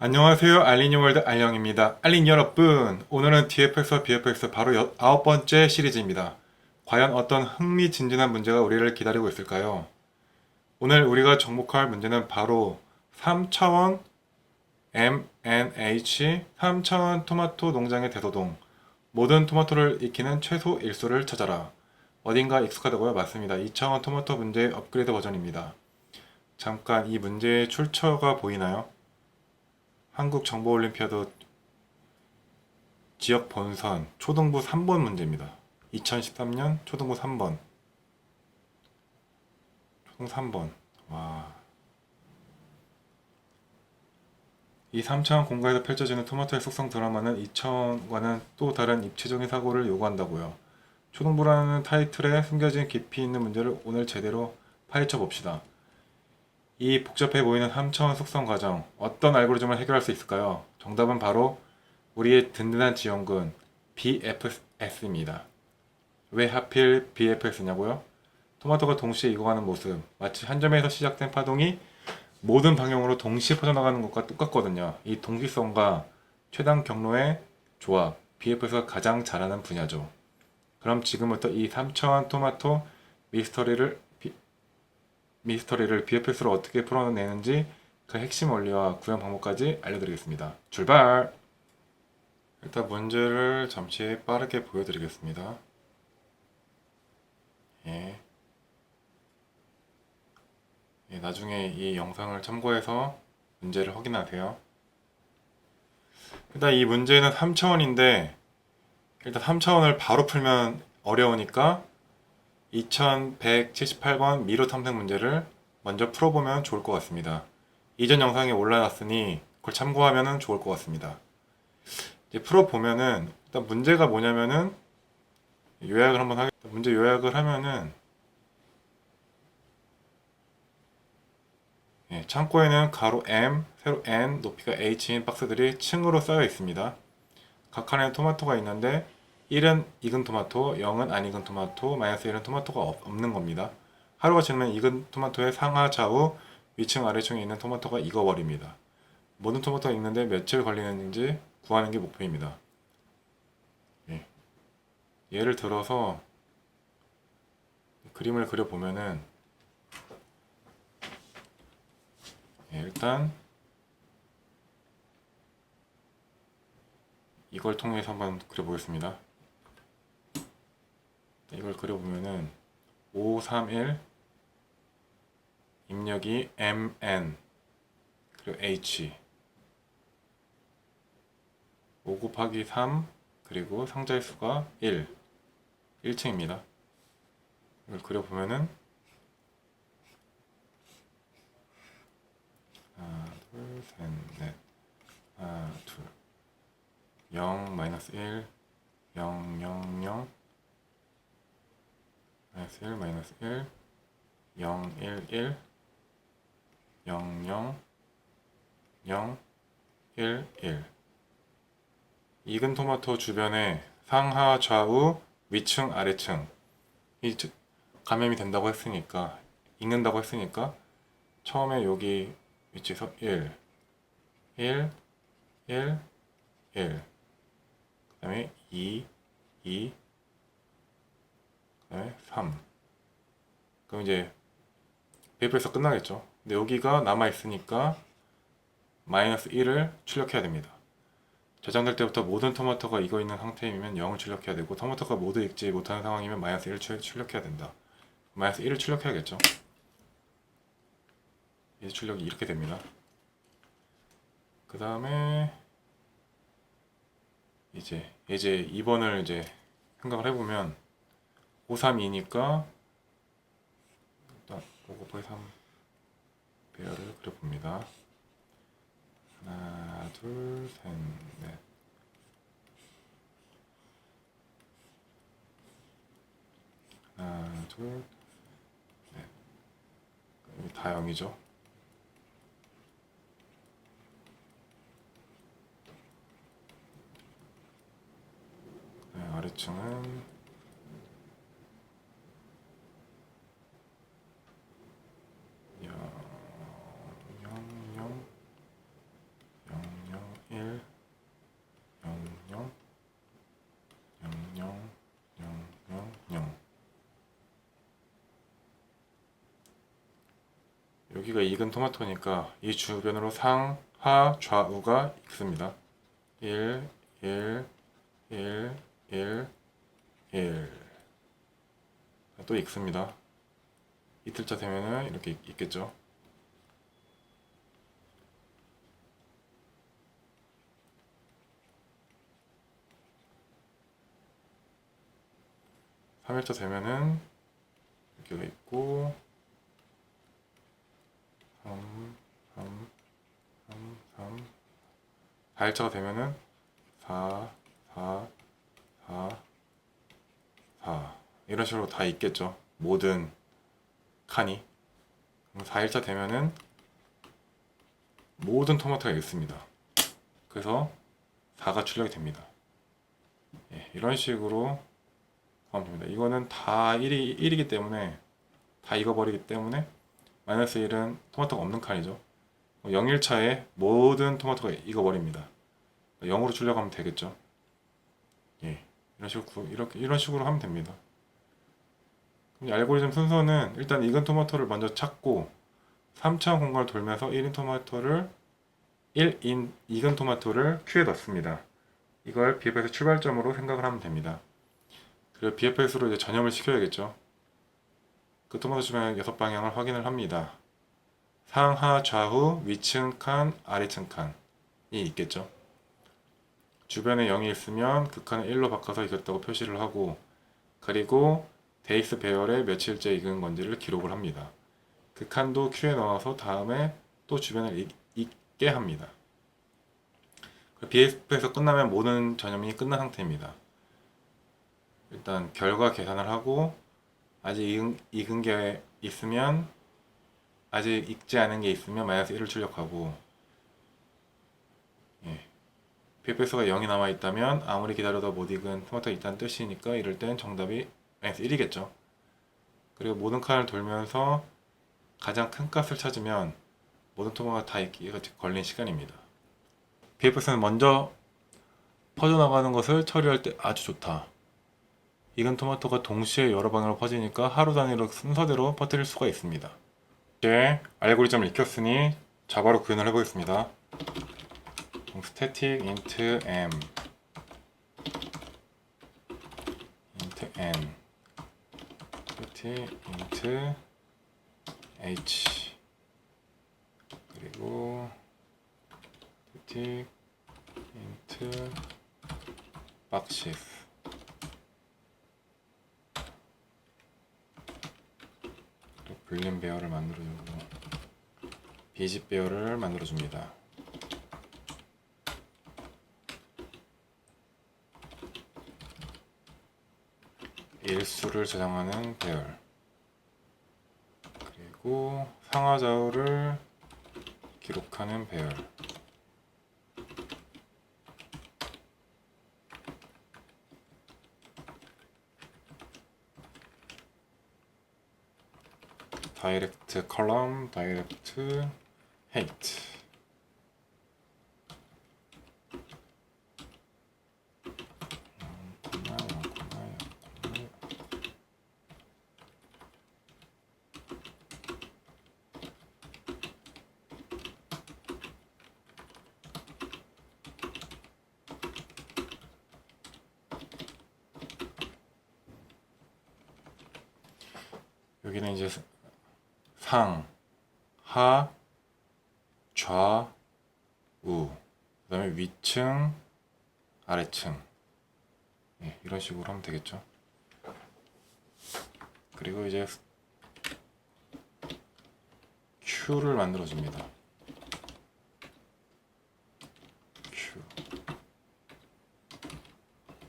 안녕하세요. 알린이월드 알령입니다. 알린 여러분, 오늘은 DFX와 BFX 바로 9번째 시리즈입니다. 과연 어떤 흥미진진한 문제가 우리를 기다리고 있을까요? 오늘 우리가 접목할 문제는 바로 3차원 MNH 3차원 토마토 농장의 대소동, 모든 토마토를 익히는 최소 일수를 찾아라. 어딘가 익숙하다고요? 맞습니다. 2차원 토마토 문제의 업그레이드 버전입니다. 잠깐 이 문제의 출처가 보이나요? 한국정보올림피아드 지역 본선 초등부 3번 문제입니다. 2013년 초등부 3번. 초등 3번. 와. 이 3차원 공간에서 펼쳐지는 토마토의 속성 드라마는 2차원과는 또 다른 입체적인 사고를 요구한다고요. 초등부라는 타이틀에 숨겨진 깊이 있는 문제를 오늘 제대로 파헤쳐 봅시다. 이 복잡해 보이는 3차원 속성 과정, 어떤 알고리즘을 해결할 수 있을까요? 정답은 바로 우리의 든든한 지원군 BFS입니다. 왜 하필 BFS냐고요? 토마토가 동시에 익어가는 모습, 마치 한 점에서 시작된 파동이 모든 방향으로 동시에 퍼져나가는 것과 똑같거든요. 이 동기성과 최단 경로의 조합, BFS가 가장 잘하는 분야죠. 그럼 지금부터 이 3차원 토마토 미스터리를 BFS로 어떻게 풀어내는지 그 핵심 원리와 구현 방법까지 알려드리겠습니다. 출발! 일단 문제를 잠시 빠르게 보여드리겠습니다. 예. 나중에 이 영상을 참고해서 문제를 확인하세요. 일단 이 문제는 3차원인데 일단 3차원을 바로 풀면 어려우니까 2178번 미로 탐색 문제를 먼저 풀어보면 좋을 것 같습니다. 이전 영상에 올라놨으니 그걸 참고하면 좋을 것 같습니다. 이제 풀어보면은 일단 문제가 뭐냐면은 요약을 한번 하겠습니다. 문제 요약을 하면은 창고에는 가로 M, 세로 N, 높이가 H인 박스들이 층으로 쌓여 있습니다. 각 칸에 토마토가 있는데 1은 익은 토마토, 0은 안 익은 토마토, 마이너스 1은 토마토가 없는 겁니다. 하루가 지나면 익은 토마토의 상하, 좌우, 위층, 아래층에 있는 토마토가 익어버립니다. 모든 토마토가 익는데 며칠 걸리는지 구하는 게 목표입니다. 예를 들어서 그림을 그려보면은 일단 이걸 통해서 한번 그려보겠습니다. 이걸 그려보면은 531 입력이 MN 그리고 H 5 곱하기 3 그리고 상자의 수가 1층입니다. 이걸 그려보면은 하나 둘셋넷 하나 둘 0 마이너스 1 0 0 0 마이너스 1 마이너스 1 0 1 1 0 0 0 1 1 익은 토마토 주변에 상하 좌우 위층 아래층 이 감염이 된다고 했으니까 익는다고 했으니까 처음에 여기 위치에서 1 1 1 1 그 다음에 2 2 그 다음에 3 그럼 이제 베이프에서 끝나겠죠. 근데 여기가 남아있으니까 마이너스 1을 출력해야 됩니다. 저장될 때부터 모든 토마토가 익어있는 상태이면 0을 출력해야 되고 토마토가 모두 익지 못하는 상황이면 마이너스 1을 출력해야 된다. 마이너스 1을 출력해야겠죠. 이제 출력이 이렇게 됩니다. 그 다음에 이제 2번을 이제 생각을 해보면 5, 3, 2니까 일단 5 곱하기 3 배열을 그려봅니다. 하나, 둘, 셋, 넷. 하나, 둘, 넷. 여기 다 0이죠. 아래층은 0, 0, 0, 0, 여기가 익은 토마토니까 이 주변으로 상하 좌우가 익습니다. 1, 1, 1, 1, 1. 또 익습니다. 이틀차 되면은 이렇게 익겠죠. 3일차 되면은 여기가 있고 3, 3, 3, 3. 4일차가 되면은 4, 4, 4, 4 이런 식으로 다 있겠죠. 모든 칸이. 4일차 되면은 모든 토마토가 있습니다. 그래서 4가 출력이 됩니다. 예, 이런 식으로 하면 됩니다. 이거는 다 1이기 때문에 다 익어버리기 때문에 마이너스 1은 토마토가 없는 칸이죠. 0일차에 모든 토마토가 익어버립니다. 0으로 출력하면 되겠죠. 예, 이런 식으로 하면 됩니다. 그럼 이 알고리즘 순서는 일단 익은 토마토를 먼저 찾고 3차원 공간을 돌면서 1인 토마토를 1인 익은 토마토를 큐에 넣습니다. 이걸 BFS 출발점으로 생각을 하면 됩니다. 그리고 BFS로 이제 전염을 시켜야겠죠. 그 토마토 주변의 6방향을 확인을 합니다. 상하 좌우 위층 칸 아래층 칸이 있겠죠. 주변에 0이 있으면 그 칸을 1로 바꿔서 익었다고 표시를 하고, 그리고 데이스 배열에 며칠째 익은 건지를 기록을 합니다. 그 칸도 큐에 넣어서 다음에 또 주변을 익게 합니다. BF에서 끝나면 모든 전염이 끝난 상태입니다. 일단 결과 계산을 하고 아직 익은 게 있으면, 아직 익지 않은 게 있으면 마이너스 1을 출력하고, 예. BFS가 0이 남아있다면 아무리 기다려도 못 익은 토마토가 있다는 뜻이니까 이럴 땐 정답이 마이너스 1이겠죠. 그리고 모든 칸을 돌면서 가장 큰 값을 찾으면 모든 토마토가 다 익기가 걸린 시간입니다. BFS는 먼저 퍼져나가는 것을 처리할 때 아주 좋다. 익은 토마토가 동시에 여러 방향으로 퍼지니까 하루 단위로 순서대로 퍼뜨릴 수가 있습니다. 이제 알고리즘을 익혔으니 자바로 구현을 해보겠습니다. static int m static int h 그리고 static int boxes 불림 배열을 만들어주고 비집 배열을 만들어줍니다. 일수를 저장하는 배열, 그리고 상하좌우를 기록하는 배열, 다이렉트 컬럼, 다이렉트 헤이트. 여기는 이제 상, 하, 좌, 우, 그 다음에 위층, 아래층. 네, 이런 식으로 하면 되겠죠. 그리고 이제 Q를 만들어줍니다.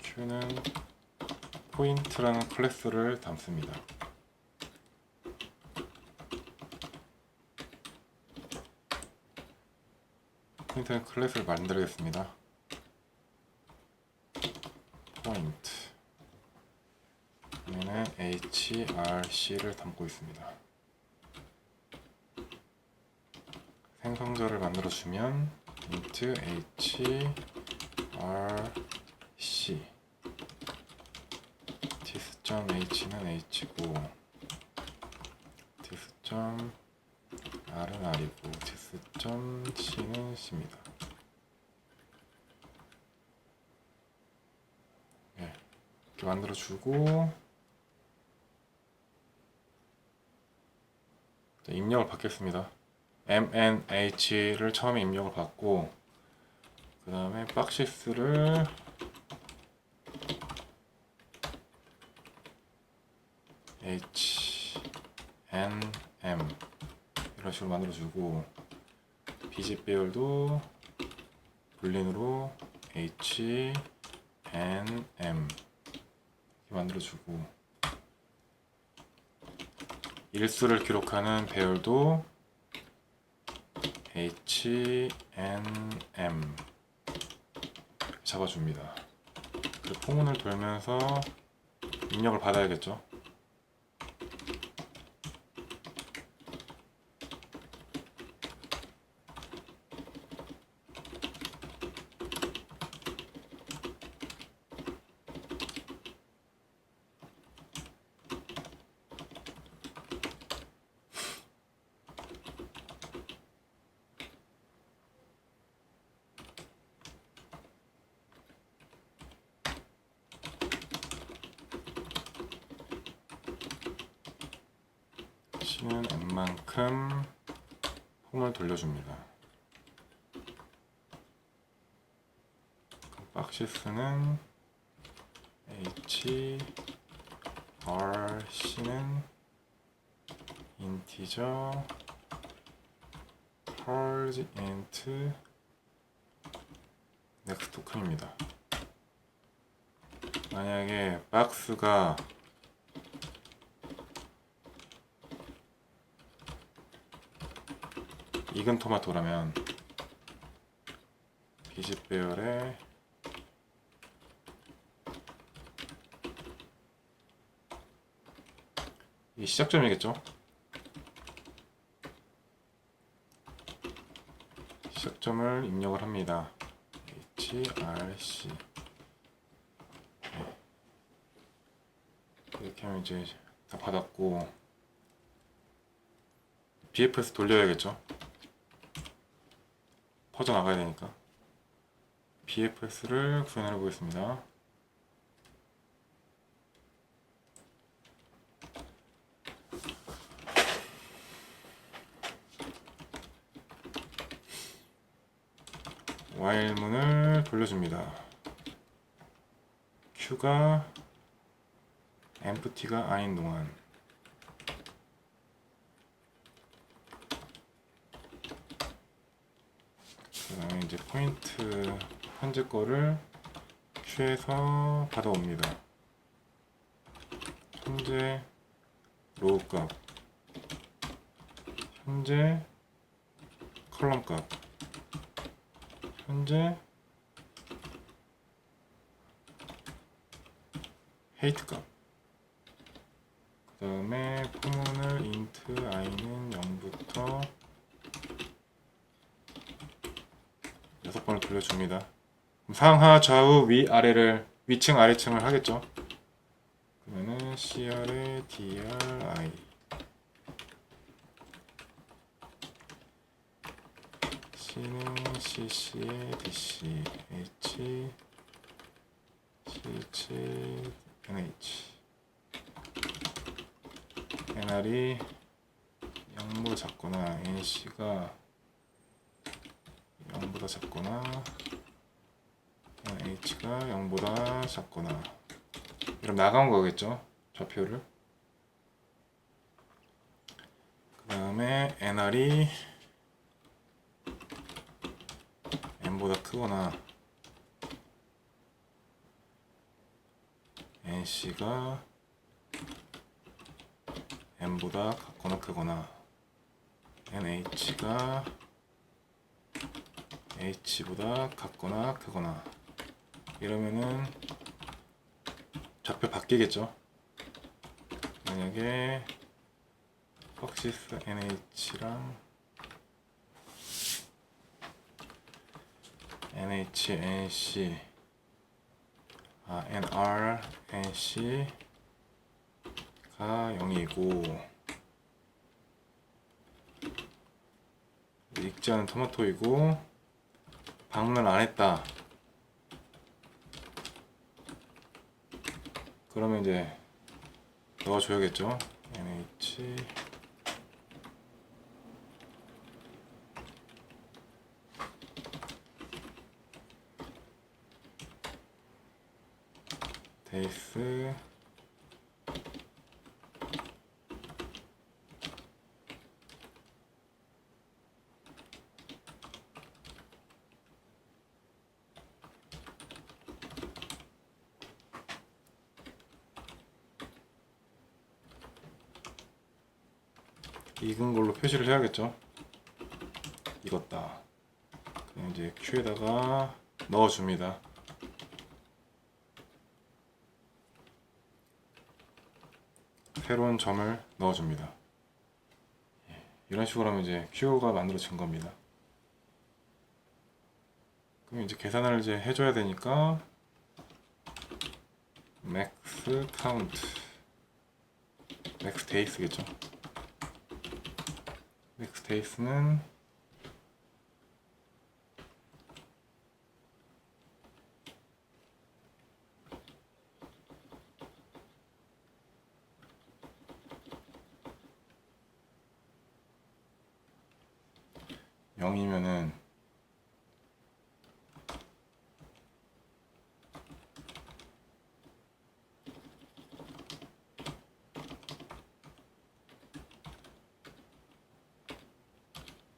Q는 포인트라는 클래스를 담습니다. 포인트는 클래스를 만들겠습니다. 포인트 그러면은 hrc를 담고 있습니다. 생성자를 만들어주면 int hrc this.h는 h고 this.hrc R은 R이고 S.C는 C입니다. 네, 이렇게 만들어주고 입력을 받겠습니다. MNH를 처음에 입력을 받고 그 다음에 박시스를 HNM 이런 식으로 만들어주고 비집 배열도 불린으로 HNM 이렇게 만들어주고 일수를 기록하는 배열도 HNM 잡아줍니다. 그리고 포문을 돌면서 입력을 받아야겠죠. C는 N만큼 폼을 돌려줍니다. 박시스는 H, R, C는 인티저, purge int, next token입니다. 만약에 박스가 익은 토마토라면 비집 배열에 이 시작점이겠죠? 시작점을 입력을 합니다. HRC 네. 이렇게 하면 이제 다 받았고 BFS 돌려야겠죠? 퍼져나가야 되니까 BFS를 구현해 보겠습니다. while문을 돌려줍니다. Q가 empty가 아닌 동안 그 다음에 이제 포인트 현재 거를 Q에서 받아옵니다. 현재 로우 값, 현재 컬럼 값, 현재 헤이트 값. 그 다음에 포문을 int i는 0부터 6번을 돌려줍니다. 그럼 상하, 좌우, 위, 아래를 위층, 아래층을 하겠죠. 그러면은 CR에 DRI C는 CC에 DC H CH NH NR이 0보다 작거나 NC가 0보다 작거나 NH가 0보다 작거나 이러면 나간 거겠죠, 좌표를. 그 다음에 NR이 N보다 크거나 NC가 N보다 같거나 크거나 NH가 H보다 같거나 크거나 이러면은 좌표 바뀌겠죠. 만약에 박시스 NH랑 NH, NC NR, NC가 0이고 익지 않은 토마토이고 방문을 안 했다. 그러면 이제 넣어줘야겠죠. NH 데이스 익은 걸로 표시를 해야겠죠. 익었다. 그냥 이제 Q에다가 넣어줍니다. 새로운 점을 넣어줍니다. 이런 식으로 하면 이제 Q가 만들어진 겁니다. 그럼 이제 계산을 이제 해줘야 되니까 max count, max days겠죠. max days는 (0이면은)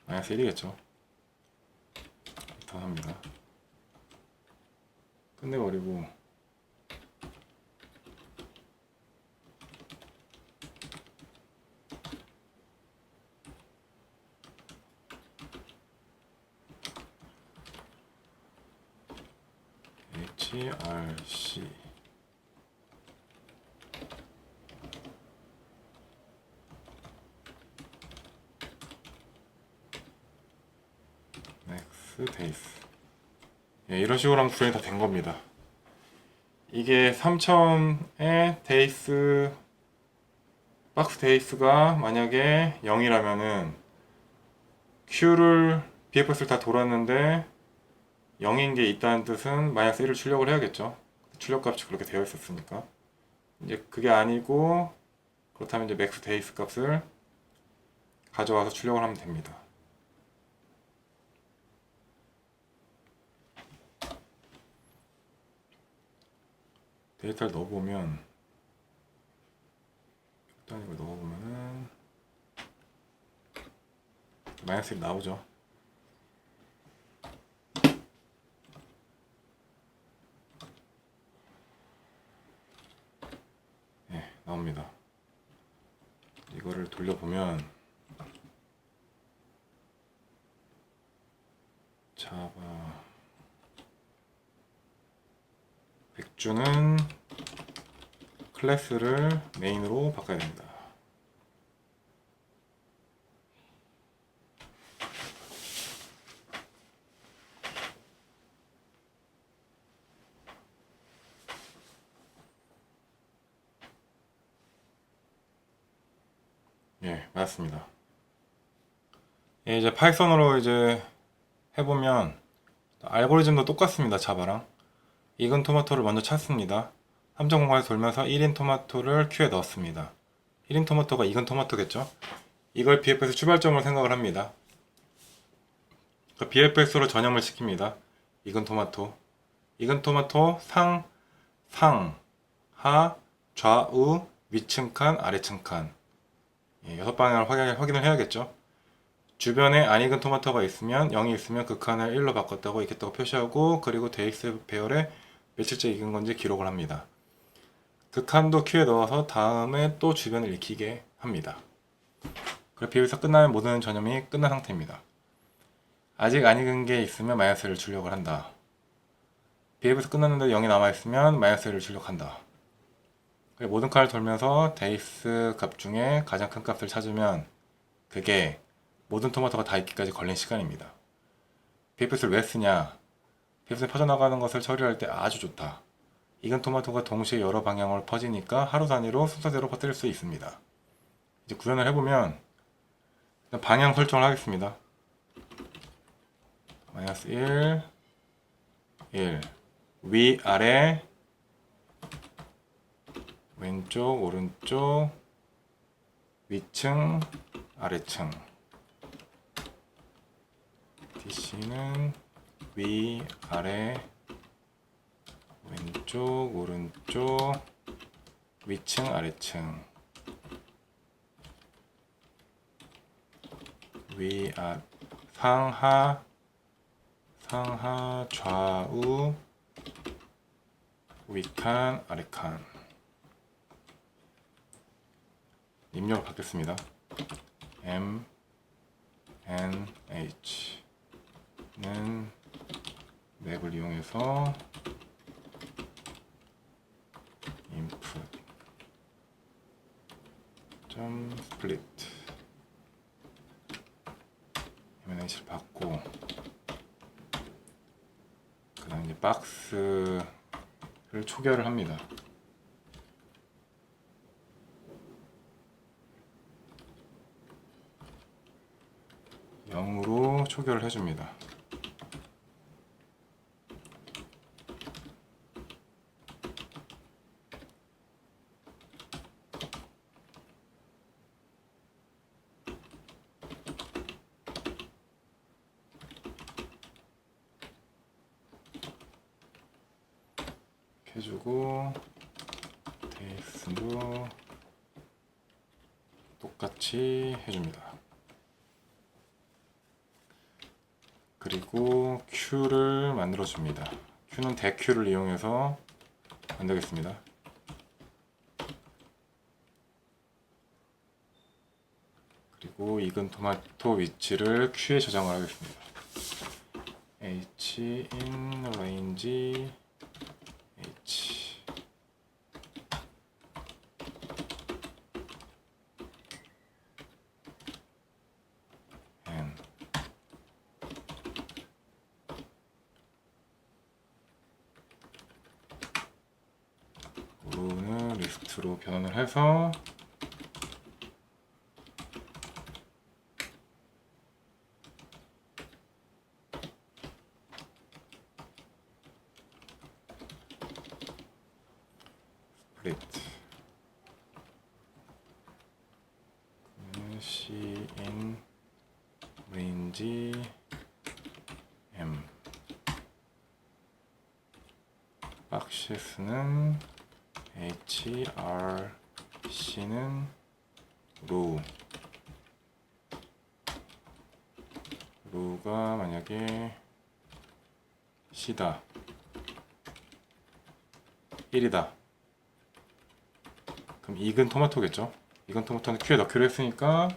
마이너스 1이겠죠. 일단 합니다. 끝내버리고 HRC max days. 이런 식으로 하면 구현이 다 된 겁니다. 이게 3000의 데이스 박스 데이스가 만약에 0이라면은 Q를 BFS를 다 돌았는데 0인 게 있다는 뜻은 마이너스 1을 출력을 해야겠죠. 출력값이 그렇게 되어 있었으니까. 이제 그게 아니고 그렇다면 이제 맥스 데이스 값을 가져와서 출력을 하면 됩니다. 데이터를 넣어보면 일단 이걸 넣어보면은 마이너스 1 나오죠. 네, 나옵니다. 이거를 돌려보면 자바 백주는 클래스를 메인으로 바꿔야 됩니다. 예, 맞습니다. 예, 이제 파이썬으로 이제 해보면 알고리즘도 똑같습니다. 자바랑 익은 토마토를 먼저 찾습니다. 3.0까지 돌면서 1인 토마토를 Q에 넣었습니다. 1인 토마토가 익은 토마토겠죠. 이걸 BFS 출발점으로 생각을 합니다. BFS로 전염을 시킵니다. 익은 토마토 상, 하, 좌우, 위층 칸, 아래층 칸. 6방향을 확인을 해야겠죠. 주변에 안 익은 토마토가 있으면 0이 있으면 그 칸을 1로 바꿨다고 익혔다고 표시하고, 그리고 데이스 배열에 며칠째 익은 건지 기록을 합니다. 그 칸도 Q에 넣어서 다음에 또 주변을 익히게 합니다. 그리고 BF에서 끝나면 모든 전염이 끝난 상태입니다. 아직 안 익은 게 있으면 마이너스를 출력을 한다. BF에서 끝났는데 0이 남아있으면 마이너스를 출력한다. 모든 칸을 돌면서 데이스 값 중에 가장 큰 값을 찾으면 그게 모든 토마토가 다 익기까지 걸린 시간입니다. BFS를 왜 쓰냐? BFS에 퍼져나가는 것을 처리할 때 아주 좋다. 익은 토마토가 동시에 여러 방향으로 퍼지니까 하루 단위로 순서대로 퍼뜨릴 수 있습니다. 이제 구현을 해보면 일단 방향 설정을 하겠습니다. 마이너스 1, 1. 위, 아래, 왼쪽, 오른쪽, 위층, 아래층. DC는 위, 아래, 왼쪽, 오른쪽, 위층, 아래층. 위, 상하, 좌우, 위칸, 아래칸. 입력을 받겠습니다. M, N, H는 맵을 이용해서 input split MNH를 받고, 그 다음 이제 박스를 초기화를 합니다. 영으로 초기화를 해줍니다. 해주고, 테이스도 똑같이 해줍니다. 그리고 Q를 만들어줍니다. Q는 대Q를 이용해서 만들겠습니다. 그리고 익은 토마토 위치를 Q에 저장을 하겠습니다. H in range H. N. 로는 리스트로 변환을 해서 split C in range M. 박시스는 H, R, C는 row. row가 만약에 C다, 1이다. 그럼 익은 토마토겠죠? 익은 토마토는 Q에 넣기로 했으니까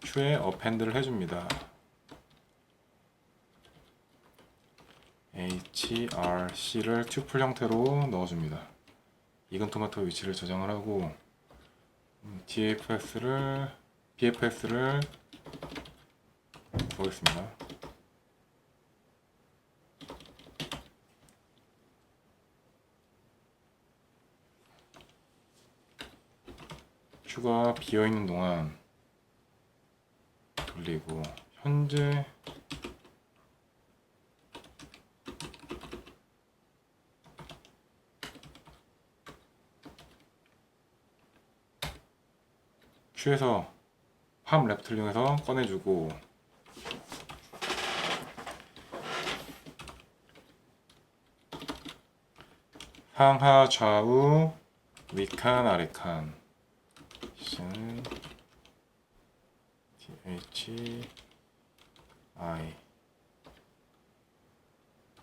Q에 append를 해줍니다. H, R, C를 튜플 형태로 넣어줍니다. 익은 토마토 위치를 저장을 하고, BFS를 보겠습니다. Q가 비어있는 동안 돌리고, 현재 Q에서 팜 레프트를 이용해서 꺼내주고, 상하 좌우 위칸 아래칸 C는 TH I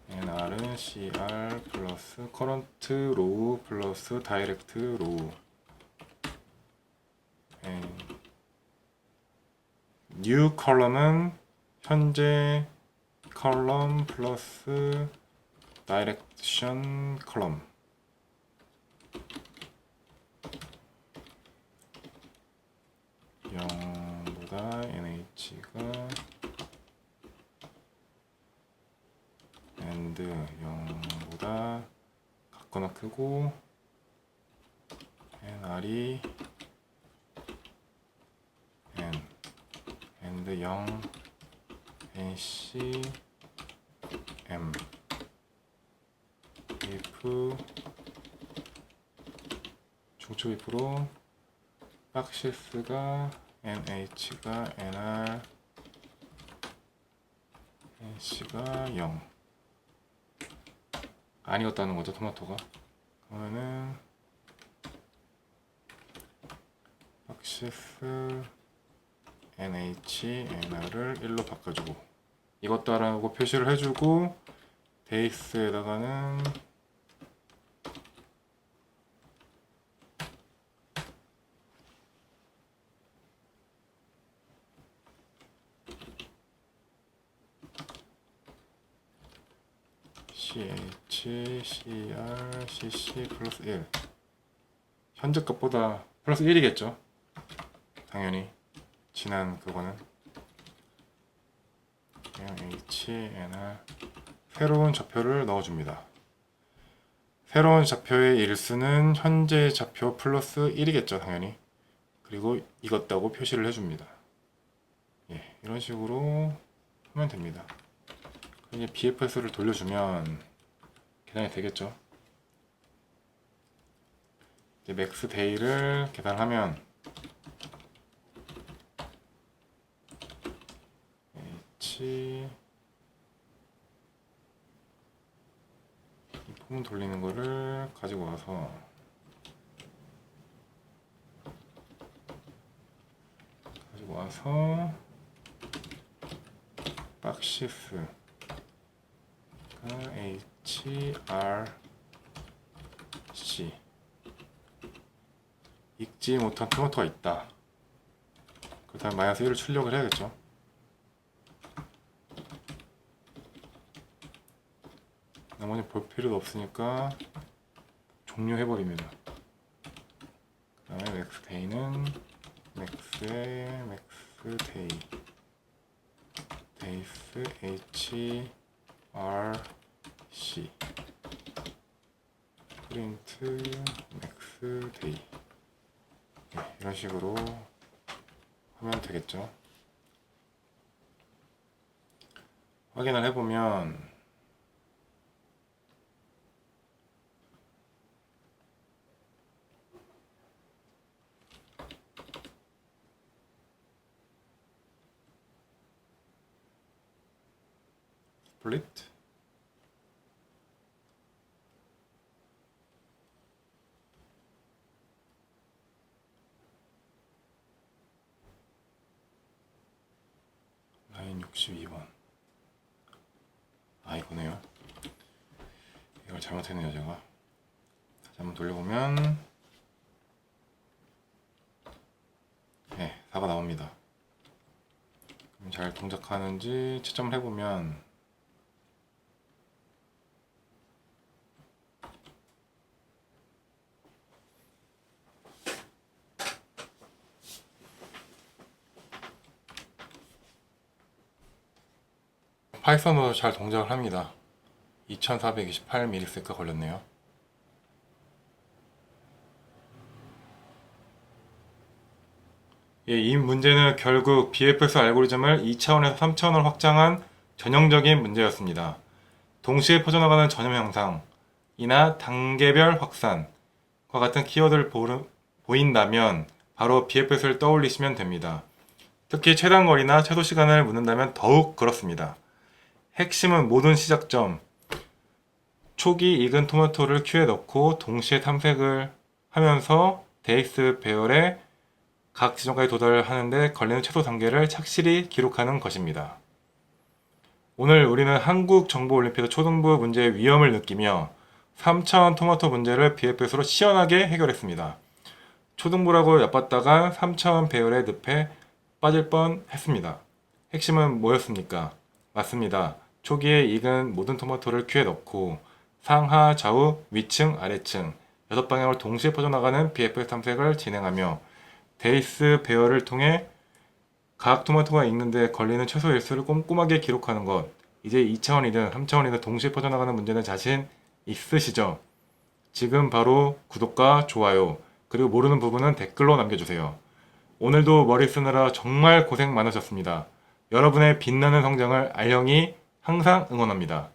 NR은 CR 플러스 커런트 로우 플러스 다이렉트 로우. new 컬럼은 현재 컬럼 플러스 다이렉션 컬럼. 영보다 NH가 and 0보다 같거나 크고, NR이 N and 0 NC m if 중초 if로 박시스가 nh가 nr nC가 0 아니었다는 거죠, 토마토가. 그러면은 박시스 nh nr을 1로 바꿔주고 이것다라고 표시를 해주고 데이스에다가는 ch, cr, cc 플러스 1 현재 값보다 플러스 1이겠죠 당연히 지난 그거는 h, nr 새로운 좌표를 넣어줍니다. 새로운 좌표의 일수는 현재 좌표 플러스 1이겠죠 당연히. 그리고 이것다고 표시를 해줍니다. 예, 이런 식으로 하면 됩니다. 이제 BFS를 돌려주면 계산이 되겠죠. 이제 맥스 데이를 계산하면 H 이 폼 돌리는 거를 가지고 와서 박시스 HRC 읽지 못한 토마토가 있다. 그 다음 마이너스 1을 출력을 해야겠죠. 나머지 볼 필요도 없으니까 종료해버립니다. 그 다음에 맥스 데이는 맥스의 맥스 데이 데이스 HRC 프린트 맥스 데이 이런 식으로 하면 되겠죠. 확인을 해보면 split 라인 62번 아 이거네요. 이걸 잘못했네요 제가. 다시 한번 돌려보면 네 4가 나옵니다. 그럼 잘 동작하는지 채점을 해보면 파이썬으로 잘 동작을 합니다. 2428ms가 걸렸네요. 예, 이 문제는 결국 BFS 알고리즘을 2차원에서 3차원으로 확장한 전형적인 문제였습니다. 동시에 퍼져나가는 전염 현상이나 단계별 확산과 같은 키워드를 보인다면 바로 BFS를 떠올리시면 됩니다. 특히 최단 거리나 최소 시간을 묻는다면 더욱 그렇습니다. 핵심은 모든 시작점, 초기 익은 토마토를 큐에 넣고 동시에 탐색을 하면서 데이스 배열의 각 지점까지 도달하는데 걸리는 최소 단계를 착실히 기록하는 것입니다. 오늘 우리는 한국정보올림피아드 초등부 문제의 위험을 느끼며 3차원 토마토 문제를 BFS로 시원하게 해결했습니다. 초등부라고 얕봤다가 3차원 배열의 늪에 빠질 뻔 했습니다. 핵심은 뭐였습니까? 맞습니다. 초기에 익은 모든 토마토를 큐에 넣고 상하, 좌우, 위층, 아래층 6방향으로 동시에 퍼져나가는 BFS 탐색을 진행하며 데이스 배열을 통해 각 토마토가 익는데 걸리는 최소 일수를 꼼꼼하게 기록하는 것. 이제 2차원이든 3차원이든 동시에 퍼져나가는 문제는 자신 있으시죠? 지금 바로 구독과 좋아요 그리고 모르는 부분은 댓글로 남겨주세요. 오늘도 머리 쓰느라 정말 고생 많으셨습니다. 여러분의 빛나는 성장을 알영이 항상 응원합니다.